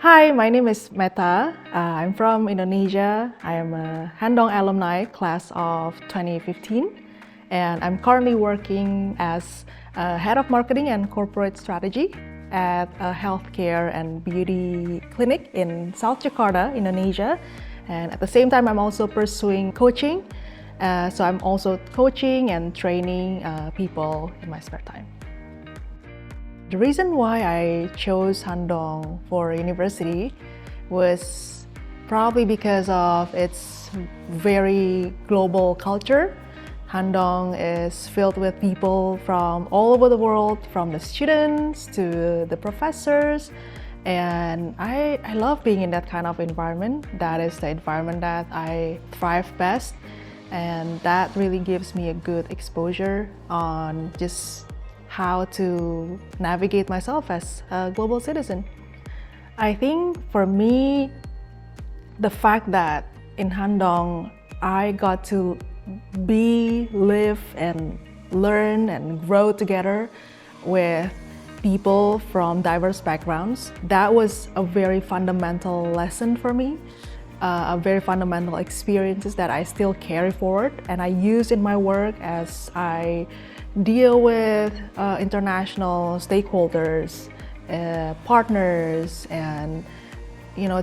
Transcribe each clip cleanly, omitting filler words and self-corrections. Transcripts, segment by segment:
Hi, my name is Metta. I'm from Indonesia. I am a Handong alumni class of 2015, and I'm currently working as head of marketing and corporate strategy at a healthcare and beauty clinic in South Jakarta, Indonesia. And at the same time, I'm also pursuing coaching. So I'm also coaching and training people in my spare time. The reason why I chose Handong for university was probably because of its very global culture. Handong is filled with people from all over the world, from the students to the professors, and I love being in that kind of environment. That is the environment that I thrive best, and that really gives me a good exposure on just how to navigate myself as a global citizen. I think for me, the fact that in Handong, I got to live and learn and grow together with people from diverse backgrounds, that was a very fundamental lesson for me, a very fundamental experiences that I still carry forward and I use in my work as I deal with international stakeholders, partners, and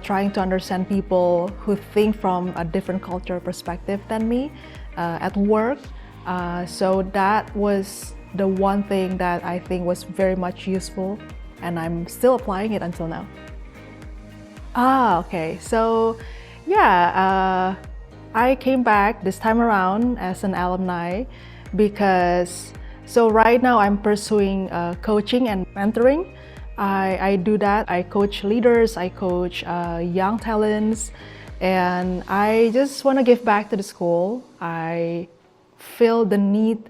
trying to understand people who think from a different cultural perspective than me at work. So that was the one thing that I think was very much useful, and I'm still applying it until now. Okay. So yeah, I came back this time around as an alumni because right now I'm pursuing coaching and mentoring. I do that. I coach leaders, I coach young talents, and I just want to give back to the school. I feel the need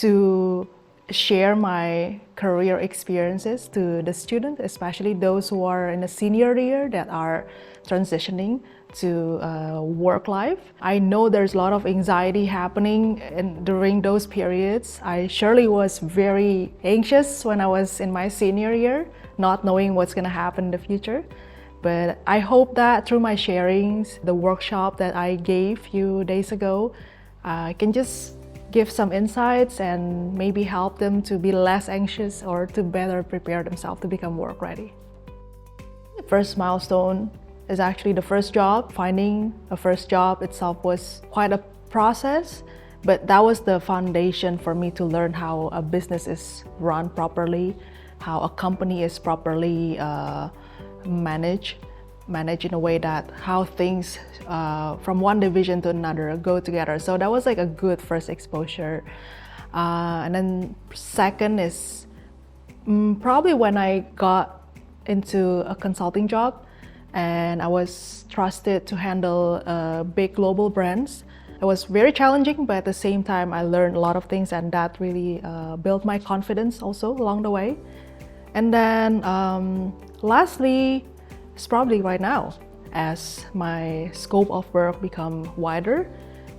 to share my career experiences to the students, especially those who are in a senior year that are transitioning to work life. I know there's a lot of anxiety happening during those periods. I surely was very anxious when I was in my senior year, not knowing what's going to happen in the future. But I hope that through my sharings, the workshop that I gave a few days ago, I can just give some insights and maybe help them to be less anxious or to better prepare themselves to become work ready. The first milestone is actually the first job. Finding a first job itself was quite a process, but that was the foundation for me to learn how a business is run properly, how a company is properly managed in a way that how things from one division to another go together. So that was like a good first exposure. And then second is probably when I got into a consulting job and I was trusted to handle big global brands. It was very challenging, but at the same time I learned a lot of things, and that really built my confidence also along the way. And then lastly, it's probably right now, as my scope of work become wider,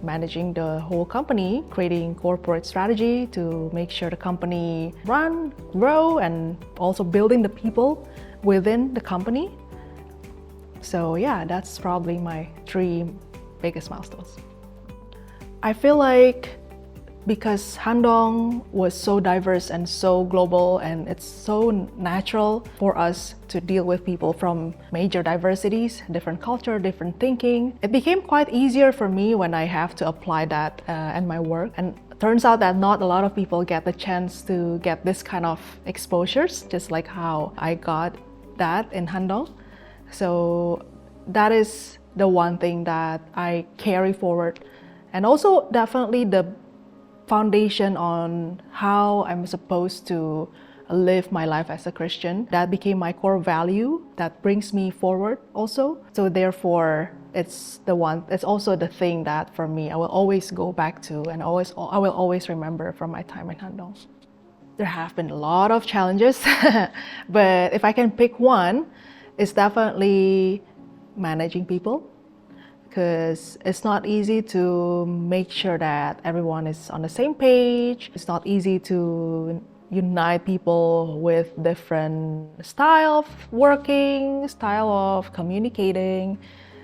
managing the whole company, creating corporate strategy to make sure the company run, grow, and also building the people within the company. So yeah, that's probably my 3 biggest milestones. I feel like because Handong was so diverse and so global, and it's so natural for us to deal with people from major diversities, different culture, different thinking, it became quite easier for me when I have to apply that in my work. And it turns out that not a lot of people get the chance to get this kind of exposures, just like how I got that in Handong. So that is the one thing that I carry forward. And also definitely the foundation on how I'm supposed to live my life as a Christian. That became my core value that brings me forward also. So therefore, it's also the thing that for me I will always go back to, and I will always remember from my time in Handong. There have been a lot of challenges, but if I can pick one, it's definitely managing people, because it's not easy to make sure that everyone is on the same page. It's not easy to unite people with different style of working, style of communicating.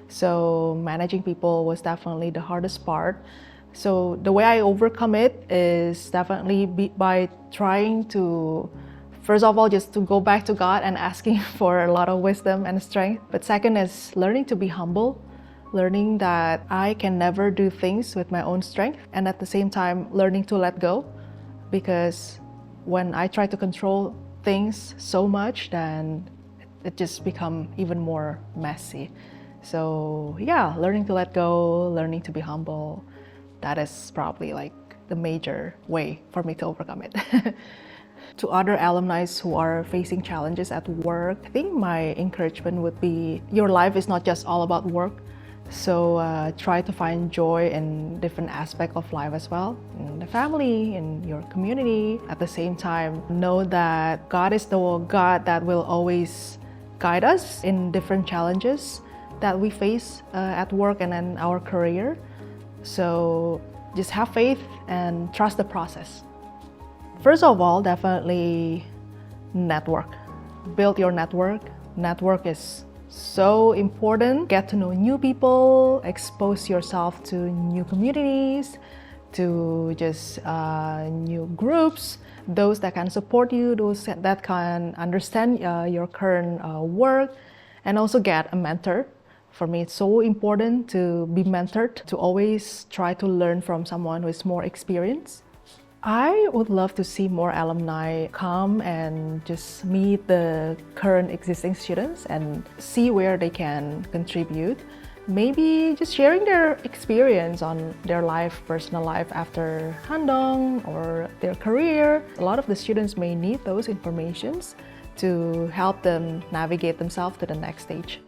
So managing people was definitely the hardest part. So the way I overcome it is definitely by trying to, first of all, just to go back to God and asking for a lot of wisdom and strength. But second is learning to be humble, learning that I can never do things with my own strength, and at the same time learning to let go, because when I try to control things so much, then it just become even more messy. So yeah, learning to let go, learning to be humble, that is probably like the major way for me to overcome it. To other alumni who are facing challenges at work, I think my encouragement would be your life is not just all about work. So try to find joy in different aspects of life as well, in the family, in your community. At the same time, know that God is the God that will always guide us in different challenges that we face at work and in our career. So just have faith and trust the process. First of all, definitely network. Build your network. Network is so important. Get to know new people, expose yourself to new communities, to just new groups, those that can support you, those that can understand your current work, and also get a mentor. For me, it's so important to be mentored, to always try to learn from someone who is more experienced. I would love to see more alumni come and just meet the current existing students and see where they can contribute. Maybe just sharing their experience on their life, personal life after Handong or their career. A lot of the students may need those informations to help them navigate themselves to the next stage.